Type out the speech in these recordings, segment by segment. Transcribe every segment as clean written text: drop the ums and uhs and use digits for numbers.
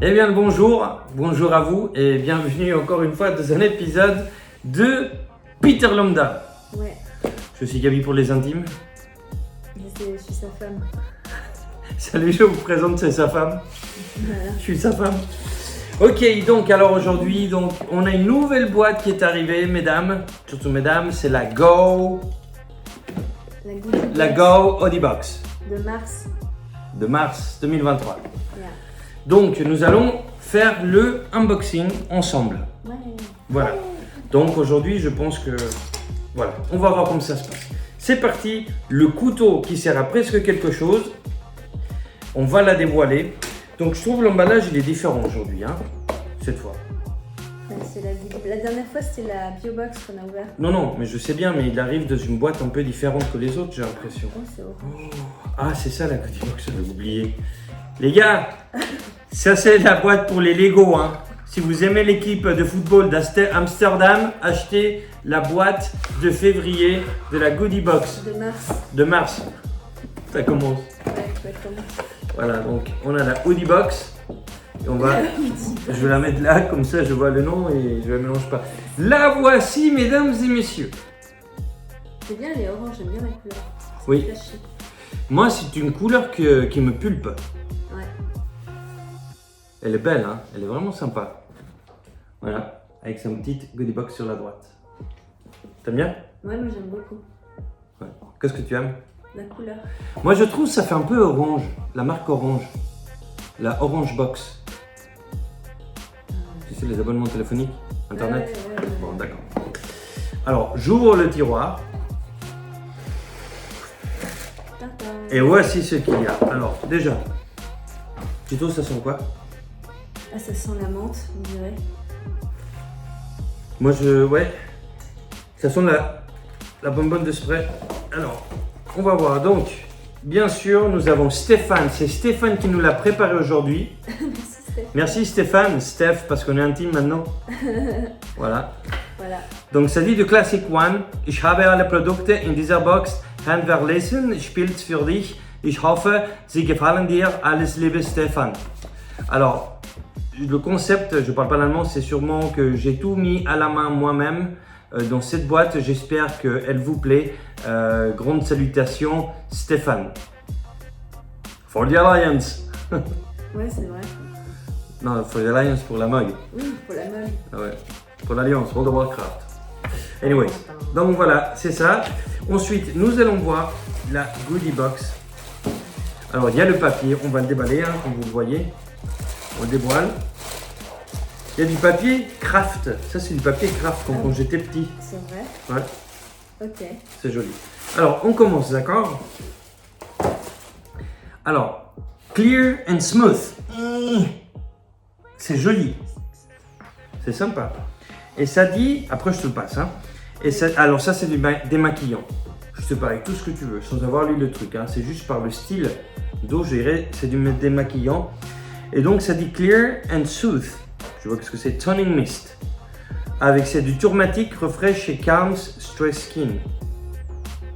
Eh bien le bonjour à vous et bienvenue encore une fois dans un épisode de Peter Lambda. Ouais, Je suis Gabi pour les intimes. je suis sa femme. Salut, je vous présente, c'est sa femme. Voilà. Je suis sa femme. Ok, donc alors aujourd'hui, on a une nouvelle boîte qui est arrivée, mesdames, surtout mesdames, c'est la Go Audibox De mars. de mars 2023. Yeah. Donc nous allons faire le unboxing ensemble. Ouais. Voilà. Donc aujourd'hui, je pense que voilà, on va voir comment ça se passe. C'est parti, le couteau qui sert à presque quelque chose. On va la dévoiler. Donc je trouve l'emballage il est différent aujourd'hui, hein, cette fois. Ouais, c'est la dernière fois, c'était la Biobox qu'on a ouverte. Non, mais je sais bien, mais il arrive dans une boîte un peu différente que les autres, j'ai l'impression. Oh, c'est orange. Ah, c'est ça la Goodiebox, j'avais oublié. Les gars, ça c'est la boîte pour les Lego, hein. Si vous aimez l'équipe de football d'Amsterdam, achetez la boîte de février de la Goodiebox De mars. de mars. Ça commence. Ouais, exactement. Voilà, donc on a la Audibox. Et on va, je vais la mettre là, comme ça je vois le nom et je ne mélange pas. La voici, mesdames et messieurs. C'est bien, elle est orange, j'aime bien la couleur. C'est Oui. flashy. Moi, c'est une couleur qui me pulpe. Ouais. Elle est belle, hein, elle est vraiment sympa. Voilà, avec sa petite Goodiebox sur la droite. T'aimes bien? Ouais, moi j'aime beaucoup. Ouais. Qu'est-ce que tu aimes? La couleur. Moi, je trouve que ça fait un peu orange, la marque Orange. La Orange Box. Tu sais, les abonnements téléphoniques, internet. Ouais. Bon, d'accord. Alors, j'ouvre le tiroir Tintin. et voici ce qu'il y a. Alors, déjà, plutôt, ça sent quoi? Ah, ça sent la menthe, on dirait. Moi, ouais, ça sent la bonbonne de spray. Alors, on va voir. Donc, bien sûr, nous avons Stéphane. C'est Stéphane qui nous l'a préparé aujourd'hui. Merci, Steph. Merci Stéphane, Steph, parce qu'on est intime maintenant. Voilà. Voilà. Donc, ça dit de Classic One. Ich habe alle Produkte in dieser Box handverlesen. Ich spiel's für dich. Ich hoffe, sie gefallen dir. Alles Liebe, Stéphane. Alors, le concept, je parle pas l'allemand, c'est sûrement que j'ai tout mis à la main moi-même dans cette boîte. J'espère qu'elle vous plaît. Grande salutation, Stéphane. For the Alliance. Ouais, c'est vrai. Non, for the Alliance pour la mug. Oui, pour la mode. Ah ouais. Pour l'Alliance, World of Warcraft. Anyway, donc voilà, c'est ça. Ensuite, nous allons voir la Goodiebox. Alors, il y a le papier, on va le déballer, hein, comme vous le voyez. On le dévoile. Il y a du papier craft. Ça, c'est du papier craft comme quand j'étais petit. C'est vrai. Ouais, Ok. c'est joli. Alors, on commence, d'accord? Alors, clear and smooth. C'est joli. C'est sympa. Et ça dit, après je te le passe, hein. Et ça, alors ça c'est du démaquillant. Je te parle avec tout ce que tu veux, sans avoir lu le truc, hein. C'est juste par le style d'eau, je dirais, c'est du démaquillant. Et donc ça dit clear and soothe. Je vois ce que c'est, toning mist. Avec c'est du turmatic, refresh et calms stress skin.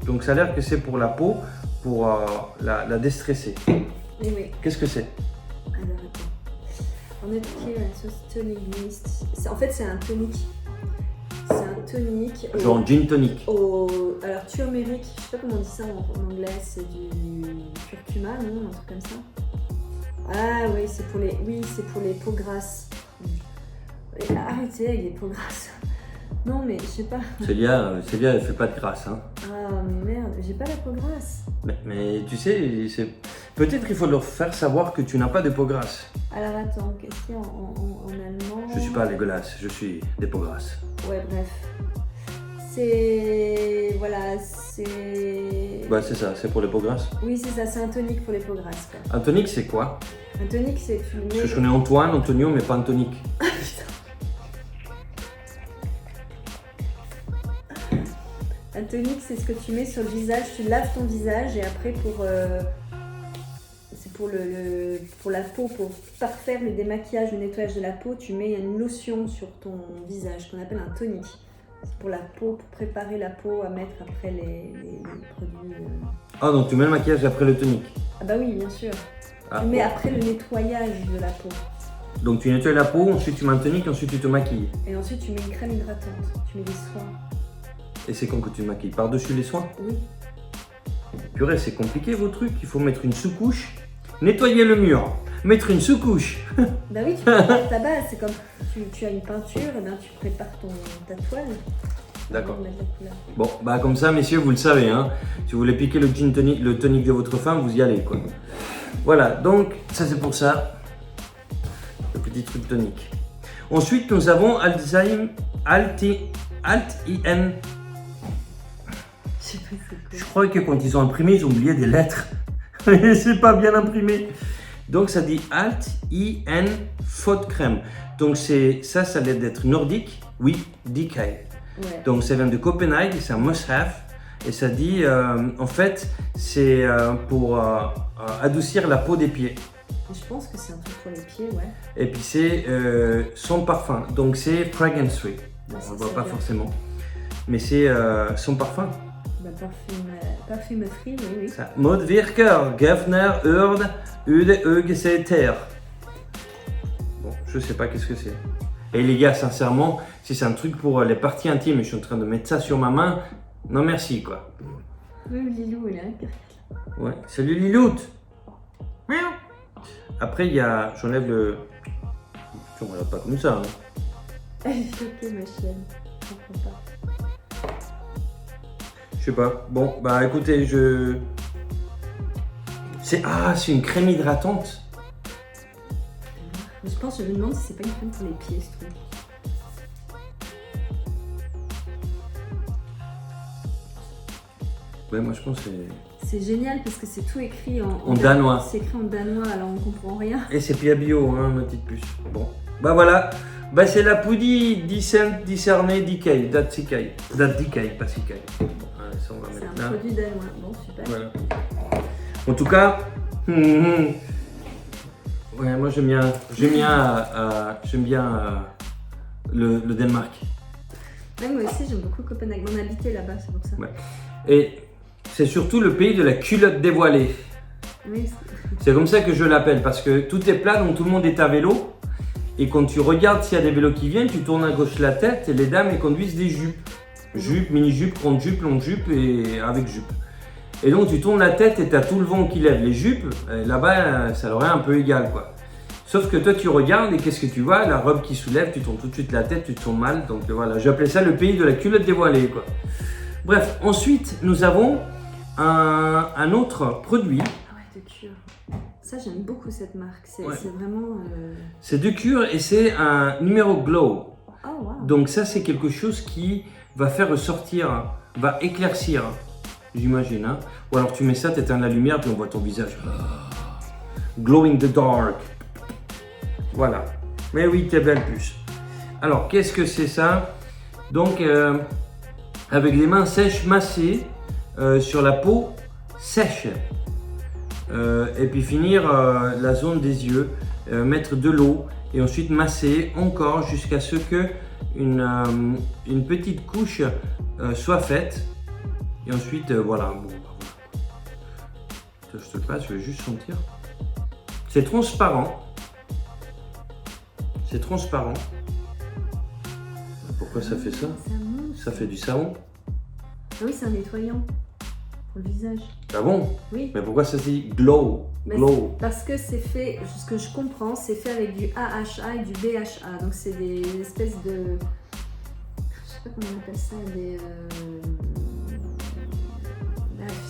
Donc ça a l'air que c'est pour la peau, pour la déstresser. Oui, oui. Qu'est-ce que c'est? Alors, attends. On est clear and sauce tonic mist. En fait, c'est un tonic. C'est un tonic. Genre gin tonic. Alors, turmeric, je sais pas comment on dit ça en anglais, c'est du curcuma, non? Un truc comme ça. Ah oui, c'est pour les peaux grasses. Arrêtez avec les peaux grasses. Non, mais je sais pas. Célia, elle fait pas de grâce, hein. Ah, mais merde, j'ai pas la peau grasse. Mais tu sais, peut-être qu'il faut leur faire savoir que tu n'as pas de peau grasse. Alors, attends, qu'est-ce qu'il y a en allemand? Je suis pas dégueulasse, je suis des peaux grasses. Ouais, bref. C'est. Voilà, c'est. Bah c'est ça, c'est pour les peaux grasses. Oui, c'est ça, c'est un tonic pour les peaux grasses, quoi. Un tonic c'est quoi? Un tonic, c'est que tu le Parce que mets. je connais Antoine, Antonio, mais pas un tonic. Un tonic, c'est ce que tu mets sur le visage, tu laves ton visage et après c'est pour la peau, pour parfaire le démaquillage, le nettoyage de la peau, tu mets une lotion sur ton visage qu'on appelle un tonic. C'est pour la peau, pour préparer la peau à mettre après les produits. Ah donc tu mets le maquillage après le tonic? Ah bah oui, bien sûr. Ah, Tu mets bon. après le nettoyage de la peau. Donc tu nettoies la peau, ensuite tu mets un tonique, ensuite tu te maquilles. Et ensuite, tu mets une crème hydratante. Tu mets des soins. Et c'est quand que tu te maquilles? Par-dessus les soins? Oui. Purée, c'est compliqué vos trucs. Il faut mettre une sous-couche, nettoyer le mur, mettre une sous-couche. Bah oui, tu prépares ta base. C'est comme tu as une peinture, et ben tu prépares ta toile. D'accord. Avant de mettre la couleur. Bon, bah comme ça, messieurs, vous le savez, hein. Si vous voulez piquer le gin tonic, le tonic de votre femme, vous y allez, quoi. Voilà, donc ça c'est pour ça. Le petit truc tonique. Ensuite, nous avons Alt-IN. Je sais pas c'est quoi. Je crois que quand ils ont imprimé, ils ont oublié des lettres. C'est pas bien imprimé. Donc ça dit Alt-IN Faute Crème. Donc ça a l'air d'être nordique. Oui, DK. Ouais. Donc ça vient de Copenhague, c'est un must-have. Et ça dit, en fait, c'est pour adoucir la peau des pieds. Je pense que c'est un truc pour les pieds, ouais. Et puis c'est sans parfum. Donc c'est fragrance free. Bon, Ça, on ne voit c'est pas bien. forcément. Mais c'est sans parfum. Bah, parfume free, oui, oui. Ça. Mode Virker, Gavner, Urde, Ude, Eugeseter. Bon, je sais pas qu'est-ce que c'est. Et les gars, sincèrement, si c'est un truc pour les parties intimes et je suis en train de mettre ça sur ma main, non merci quoi. Oui, Lilou, il est là. Ouais, salut Lilout. Après, il y a. J'enlève le. Tu ne regardes pas comme ça. Hein. Ok, ma chienne. Je comprends pas. Je sais pas. Bon, bah écoutez, je. C'est une crème hydratante. Je pense, je me demande si c'est pas une crème pour les pieds, ce truc. Ouais, moi je pense que c'est. C'est génial parce que c'est tout écrit En danois. C'est écrit en danois, alors on comprend rien. Et c'est Pia Bio, hein, ma petite puce. Bon. Bah voilà. Bah c'est la poudie discerné DK. Datsikay. Dat-DK, pas Sikay. Bon, allez, ça on va C'est mettre un là. produit danois. Bon, super. Voilà. En tout cas, ouais, moi j'aime bien le Danemark. Ouais, moi aussi, j'aime beaucoup Copenhague. On habitait là-bas, c'est pour ça. Ouais. Et c'est surtout le pays de la culotte dévoilée. Oui, C'est comme ça que je l'appelle parce que tout est plat, donc tout le monde est à vélo. Et quand tu regardes s'il y a des vélos qui viennent, tu tournes à gauche la tête et les dames elles conduisent des jupes. Jupes, mini-jupes, grande jupe, longue jupe et avec jupe. Et donc tu tournes la tête et tu as tout le vent qui lève les jupes. Là-bas, ça leur est un peu égal quoi. Sauf que toi tu regardes et qu'est-ce que tu vois? La robe qui soulève, tu tournes tout de suite la tête, tu te sens mal. Donc voilà, j'appelais ça le pays de la culotte dévoilée quoi. Bref, ensuite nous avons un autre produit. Ah ouais, de cure. Ça, j'aime beaucoup cette marque. C'est Ouais. c'est vraiment. C'est de cure et c'est un numéro glow. Oh, wow. Donc ça c'est quelque chose qui va faire ressortir, va éclaircir, j'imagine. Hein. Ou alors tu mets ça, tu éteins la lumière puis on voit ton visage. Glow in the dark. Voilà. Mais oui, t'es belle puce. Alors qu'est-ce que c'est ça? Donc avec les mains sèches massées sur la peau sèche. Et puis finir la zone des yeux, mettre de l'eau et ensuite masser encore jusqu'à ce que une petite couche soit faite. Et ensuite, voilà. Bon, je te le passe, je vais juste sentir. C'est transparent. C'est transparent. Pourquoi ça fait ça? Ça fait du savon. Ah oui, c'est un nettoyant pour le visage. Ah bon? Oui. Mais pourquoi ça se dit glow? Mais Glow. parce que c'est fait, ce que je comprends, c'est fait avec du AHA et du BHA. Donc c'est des espèces de. Je sais pas comment on appelle ça,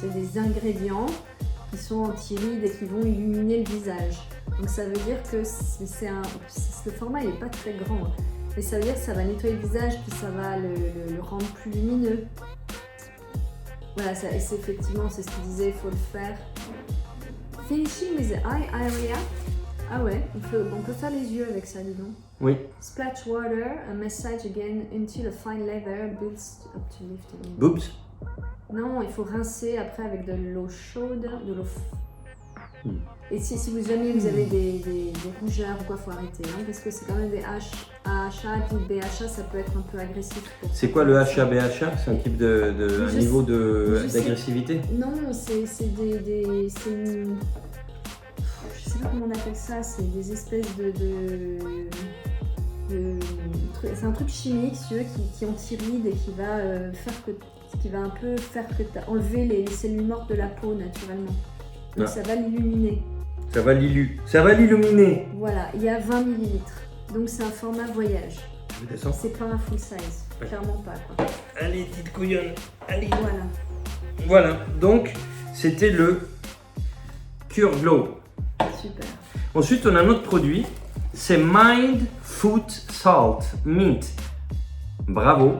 c'est des ingrédients qui sont anti-rides et qui vont illuminer le visage. Donc ça veut dire que le format il n'est pas très grand. Mais ça veut dire que ça va nettoyer le visage, puis ça va le rendre plus lumineux. Voilà, et c'est effectivement, c'est ce qu'il disait, il faut le faire. Finishing with the eye area. Ah ouais, on peut faire les yeux avec ça, dis donc. Oui. Splash water, a massage again until a fine lather builds up to lifting. Boobs. Non, il faut rincer après avec de l'eau chaude, de l'eau. Et si vous jamais vous avez des rougeurs ou quoi, faut arrêter, hein, parce que c'est quand même des AHA, puis le BHA, ça peut être un peu agressif. C'est quoi le HA-BHA? C'est un type un niveau d'agressivité? Non, c'est une. Je sais sais pas comment on appelle ça, c'est des espèces c'est un truc chimique, si tu veux, qui anti-ride et qui va un peu faire que enlever les cellules mortes de la peau naturellement. Donc ça va l'illuminer. Ça va l'illuminer. Voilà, il y a 20 ml. Donc c'est un format voyage. Je descends. C'est pas un full size, clairement pas quoi. Allez, petite couillonne, allez. Voilà. Voilà, donc c'était le Cure Glow. Super. Ensuite, on a un autre produit, c'est Mind Foot Salt Mint. Bravo,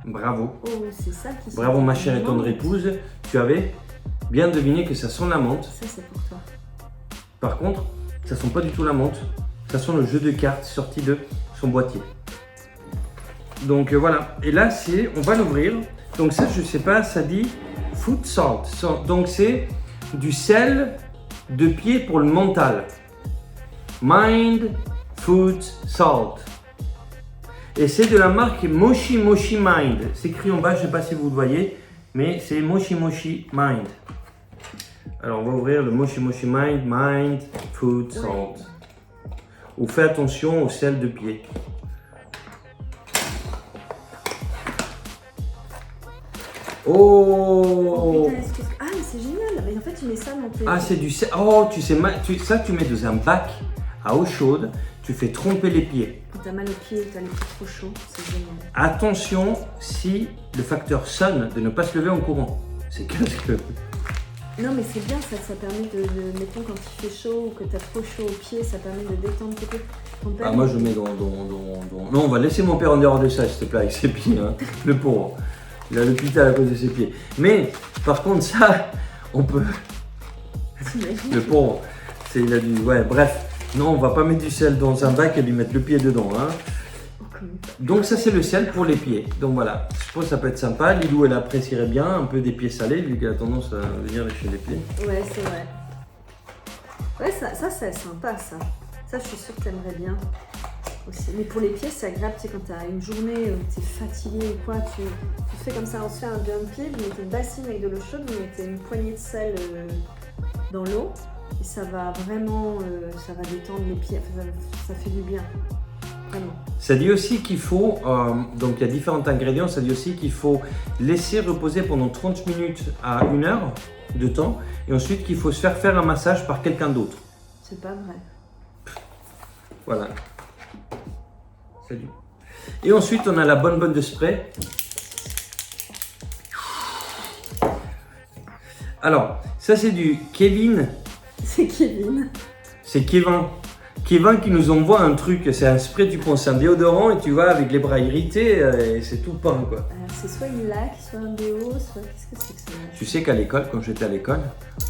bravo. Oh, c'est ça qui sent. Bravo ma chère et tendre épouse, tu avais bien deviné que ça sent la menthe. Ça c'est pour toi. Par contre, ça sent pas du tout la menthe, ça sent le jeu de cartes sorti de son boîtier. Donc voilà, et là on va l'ouvrir. Donc ça, je sais pas, ça dit Foot Salt. Donc c'est du sel de pied pour le mental. Mind Foot Salt. Et c'est de la marque Moshi Moshi Mind. C'est écrit en bas, je sais pas si vous le voyez, mais c'est Moshi Moshi Mind. Alors on va ouvrir le Moshi Moshi Mind Foot Salt. Ou fais attention au sel de pied. Oh, putain, ah mais c'est génial. Mais en fait tu mets ça dans tes... Ah c'est du sel. Oh tu sais, ça tu mets dans un bac à eau chaude, tu fais tremper les pieds. Quand t'as mal aux pieds, t'as les pieds trop chauds, c'est génial. Attention si le facteur sonne de ne pas se lever en courant. C'est que... Non mais c'est bien, ça permet de mettons quand il fait chaud ou que t'as trop chaud aux pieds, ça permet de détendre tes pieds. Ah moi je mets dans... Non, on va laisser mon père en dehors de ça s'il te plaît avec ses pieds, hein. Le pauvre. Il a l'hôpital à cause de ses pieds. Mais par contre ça, on peut... Le pauvre, il a du... Ouais bref. Non, on va pas mettre du sel dans un bac et lui mettre le pied dedans, hein. Donc ça c'est le sel pour les pieds. Donc voilà, je pense que ça peut être sympa. Lilou elle apprécierait bien un peu des pieds salés vu qu'elle a tendance à venir lécher les pieds. Ouais c'est vrai. Ouais ça c'est sympa ça. Ça je suis sûre que t'aimerais bien aussi. Mais pour les pieds c'est agréable, tu sais quand t'as une journée où t'es fatigué ou quoi, tu fais comme ça, on se fait un bain de pied, vous mettez une bassine avec de l'eau chaude, vous mettez une poignée de sel dans l'eau et ça va vraiment, ça va détendre les pieds, ça fait du bien. Ça dit aussi qu'il faut, donc il y a différents ingrédients, ça dit aussi qu'il faut laisser reposer pendant 30 minutes à 1 heure de temps et ensuite qu'il faut se faire un massage par quelqu'un d'autre. C'est pas vrai. Voilà. Salut. Et ensuite on a la bonne de spray. Alors, ça c'est du Kevin. C'est Kevin. C'est Kevin. Kevin qui nous envoie un truc, c'est un spray, tu prends un déodorant et tu vas avec les bras irrités et c'est tout peint quoi. C'est soit une laque, soit un déo, soit qu'est-ce que c'est que ça? Tu sais qu'à l'école, quand j'étais à l'école,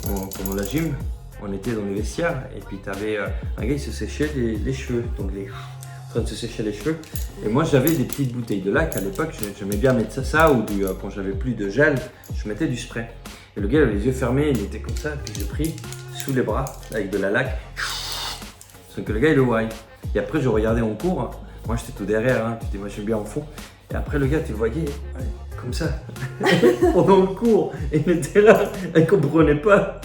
pendant la gym, on était dans les vestiaires et puis tu avais un gars qui se séchait les cheveux, donc en train de se sécher les cheveux. Et moi j'avais des petites bouteilles de laque à l'époque, j'aimais bien mettre ça ou quand j'avais plus de gel, je mettais du spray. Et le gars il avait les yeux fermés, il était comme ça, puis j'ai pris sous les bras avec de la laque. Sans que le gars il le voie. Et après je regardais en cours, moi j'étais tout derrière, hein. Tu dis moi j'aime bien en fond. Et après le gars tu le voyais comme ça, pendant le cours, et il était là, il comprenait pas.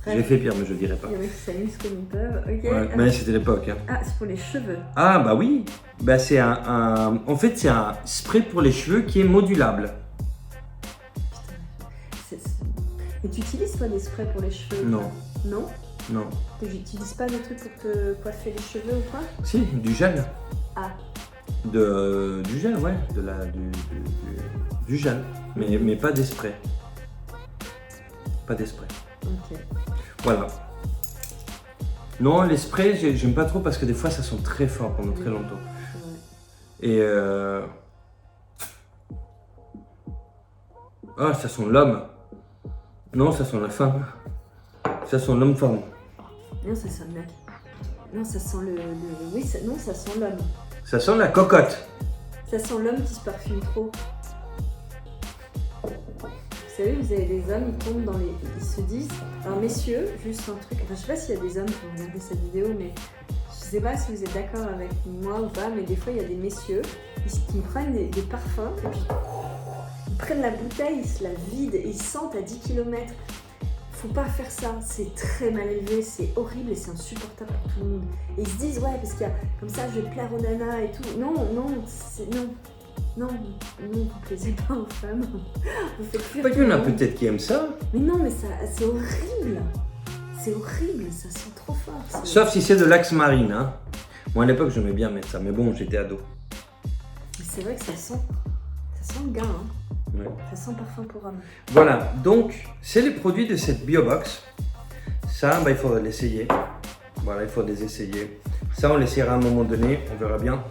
J'ai fait pire mais je dirais pas. Il y en a qui s'amusent comme ils peuvent, ok. Ouais, mais c'était l'époque. Hein. Ah c'est pour les cheveux. Ah bah oui, bah, c'est en fait c'est un spray pour les cheveux qui est modulable. Putain, et tu utilises toi des sprays pour les cheveux? Non. Non? Non. Tu n'utilises pas des trucs pour te coiffer les cheveux ou quoi? Si, du gel. Ah. Du gel, ouais. Du gel. Mais pas des sprays. Pas des sprays. Ok. Voilà. Non, les sprays, j'aime pas trop parce que des fois ça sent très fort pendant très longtemps. Ouais. Et ah, ça sent l'homme. Non, ça sent la femme. Ça sent l'homme-femme. Non, ça sent le mec. Non, ça sent le... Oui, non, ça sent l'homme. Ça sent la cocotte. Ça sent l'homme qui se parfume trop. Vous savez, vous avez des hommes, ils tombent dans les... Ils se disent... Alors messieurs, juste un truc... Enfin, je sais pas s'il y a des hommes qui ont regardé cette vidéo, mais... Je sais pas si vous êtes d'accord avec moi ou pas, mais des fois, il y a des messieurs qui prennent des parfums, et puis... Ils prennent la bouteille, ils se la vident, et ils sentent à 10 km. faut pas faire ça, c'est très mal élevé, c'est horrible et c'est insupportable pour tout le monde. Et ils se disent, ouais, parce qu'il y a comme ça, je vais plaire aux nanas et tout. Non, vous plaisez pas aux femmes. Vous faites cuire. Il y en a peut-être qui aiment ça. Mais non, mais ça, c'est horrible. C'est horrible, ça sent trop fort. Sauf si c'est de l'axe marine. Hein. Moi, à l'époque, j'aimais bien mettre ça, mais bon, j'étais ado. Mais c'est vrai que ça sent le gars, hein. Ouais. Ça sent parfum pour homme. Voilà, donc, c'est les produits de cette BioBox. Ça, il faudra l'essayer. Voilà, il faut les essayer. Ça, on l'essayera à un moment donné, on verra bien.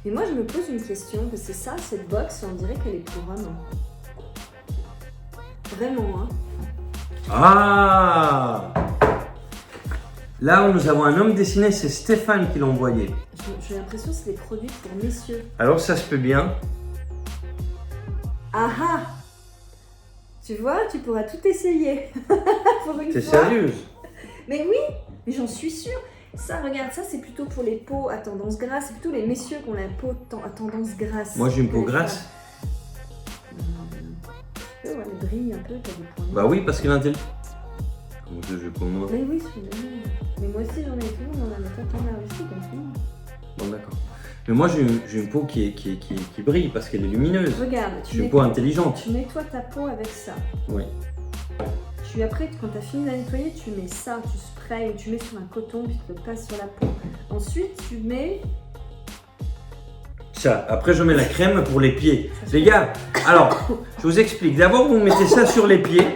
Mais moi, je me pose une question, parce que c'est ça, cette box, on dirait qu'elle est pour homme. Vraiment, hein. Ah! Là où nous avons un homme dessiné, c'est Stéphane qui l'a envoyé. J'ai l'impression que c'est des produits pour messieurs. Alors ça se peut bien. Ah ah! Tu vois, tu pourras tout essayer. Pour une T'es fois. sérieuse? Mais oui, mais j'en suis sûre. Ça, regarde, ça c'est plutôt pour les peaux à tendance grasse. C'est plutôt les messieurs qui ont la peau à tendance grasse. Moi j'ai une peau grasse. Ouais, elle brille un peu, t'as des points. Bah oui, parce qu'il a un tel. Mon Dieu, je vais pour moi. Mais oui, mais moi aussi j'en ai, tout le monde en a, mais toi t'en as aussi comme tout le monde. Bon, d'accord. Mais moi j'ai une peau qui brille parce qu'elle est lumineuse. Regarde, J'ai une peau intelligente. Tu nettoies ta peau avec ça. Oui. Après, quand tu as fini de la nettoyer, tu mets ça, tu sprays, ou tu mets sur un coton, puis tu le passes sur la peau. Ensuite, tu mets... Ça, après je mets la crème pour les pieds. Les gars, alors, je vous explique. D'abord, vous mettez ça sur les pieds.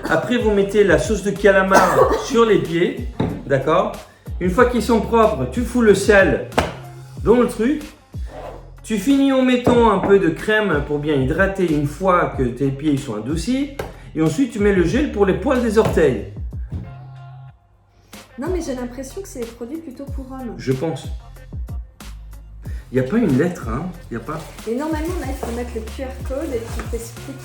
Après, vous mettez la sauce de calamar sur les pieds. D'accord? Une fois qu'ils sont propres, tu fous le sel dans le truc. Tu finis en mettant un peu de crème pour bien hydrater une fois que tes pieds sont adoucis. Et ensuite, tu mets le gel pour les poils des orteils. Non, mais j'ai l'impression que c'est des produits plutôt pour hommes. Je pense. Il n'y a pas une lettre, hein? Il n'y a pas. Et normalement, là, il faut mettre le QR code et tu t'expliques.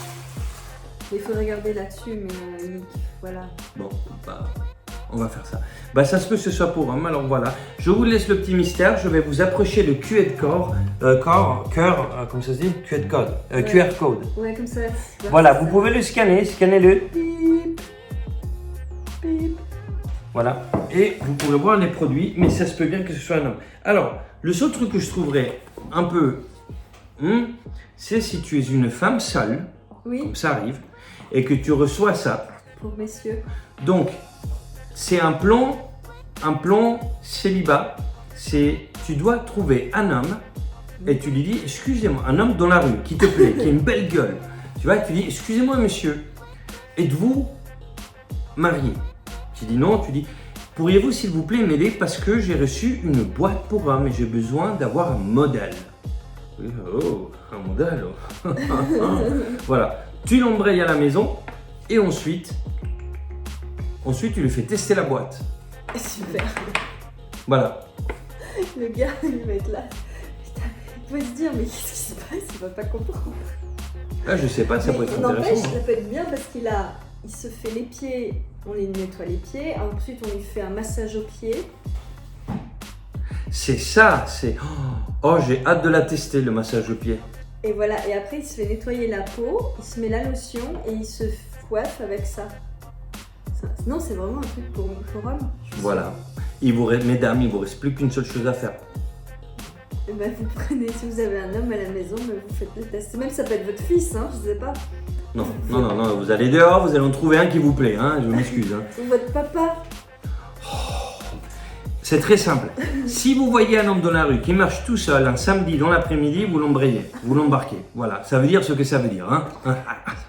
Il faut regarder là-dessus, mais voilà. Bon, bah, on va faire ça. Bah, ça se peut que ce soit pour homme, alors voilà. Je vous laisse le petit mystère. Je vais vous approcher le QR code. Comment ça se dit? QR code. Ouais. QR code. Ouais, comme ça. Voilà, vous pouvez le scanner. Scannez-le. Bip. Bip. Voilà. Et vous pourrez voir les produits, mais ça se peut bien que ce soit un homme. Alors, le seul truc que je trouverais un peu, c'est si tu es une femme seule, oui, comme ça arrive, et que tu reçois ça. pour messieurs. Donc, c'est un plan célibat. C'est, tu dois trouver un homme et tu lui dis, excusez-moi, un homme dans la rue qui te plaît, qui a une belle gueule. Tu vois, tu dis, excusez-moi monsieur, êtes-vous marié? Tu dis non, tu dis, pourriez-vous s'il vous plaît m'aider parce que j'ai reçu une boîte pour homme et j'ai besoin d'avoir un modèle. Oh, un modèle. Voilà, tu l'embrayes à la maison et ensuite tu lui fais tester la boîte. Super. Voilà. Le gars, il va être là. Putain, il va se dire, mais qu'est-ce qui se passe? Il va pas comprendre. Ah, je sais pas, ça peut être N'empêche, intéressant. ça peut être bien parce il se fait les pieds, on les nettoie les pieds, ensuite on lui fait un massage aux pieds. C'est ça, c'est... Oh, j'ai hâte de la tester, le massage aux pieds. Et voilà, et après il se fait nettoyer la peau, il se met la lotion et il se coiffe avec ça. Non, c'est vraiment un truc pour homme. Voilà. Mesdames, il vous reste plus qu'une seule chose à faire. Et ben vous prenez, si vous avez un homme à la maison, ben, vous faites le test. Même ça peut être votre fils, hein, je sais pas. Non, vous allez dehors, vous allez en trouver un qui vous plaît, hein, je m'excuse. Hein. Ou votre papa. C'est très simple. Si vous voyez un homme dans la rue qui marche tout seul un samedi dans l'après-midi, vous l'embrayez, vous l'embarquez. Voilà, ça veut dire ce que ça veut dire. Hein. Je sais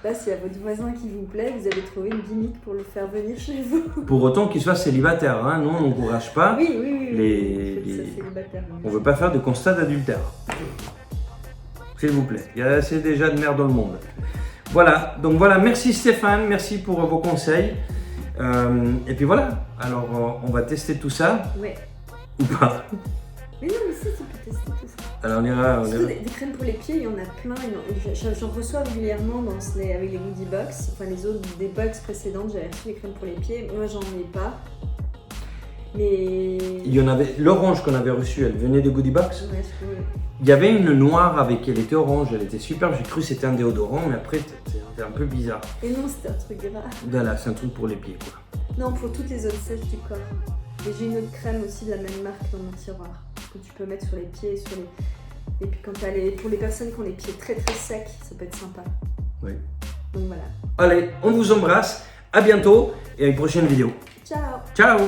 pas s'il y a votre voisin qui vous plaît, vous avez trouvé une gimmick pour le faire venir chez vous. Pour autant qu'il soit célibataire, hein. Nous on n'encourage pas. Oui. Les- Ça, célibataire, oui. On ne veut pas faire de constat d'adultère. S'il vous plaît, il y a assez déjà de merde dans le monde. Voilà, donc voilà, merci Stéphane, merci pour vos conseils. Et puis voilà, alors on va tester tout ça, Ouais. ou pas. Mais non, mais si, tu peux tester tout ça. Alors on ira... Surtout des crèmes pour les pieds, il y en a plein. J'en reçois régulièrement avec les goodie box. Enfin, les autres des box précédentes, j'avais reçu des crèmes pour les pieds. Moi, j'en ai pas. Mais. Il y en avait, l'orange qu'on avait reçue, elle venait de Goodie Box. Ouais, je peux. Il y avait une noire avec, elle était orange, elle était super, j'ai cru que c'était un déodorant, mais après c'était un peu bizarre. Et non, c'était un truc grave. Voilà, c'est un truc pour les pieds quoi. Non, pour toutes les zones sèches du corps. Et j'ai une autre crème aussi de la même marque dans mon tiroir que tu peux mettre sur les pieds, sur les. Et puis quand t'as pour les personnes qui ont les pieds très très secs, ça peut être sympa. Oui. Donc voilà. Allez, on vous embrasse, à bientôt et à une prochaine vidéo. Ciao. Ciao!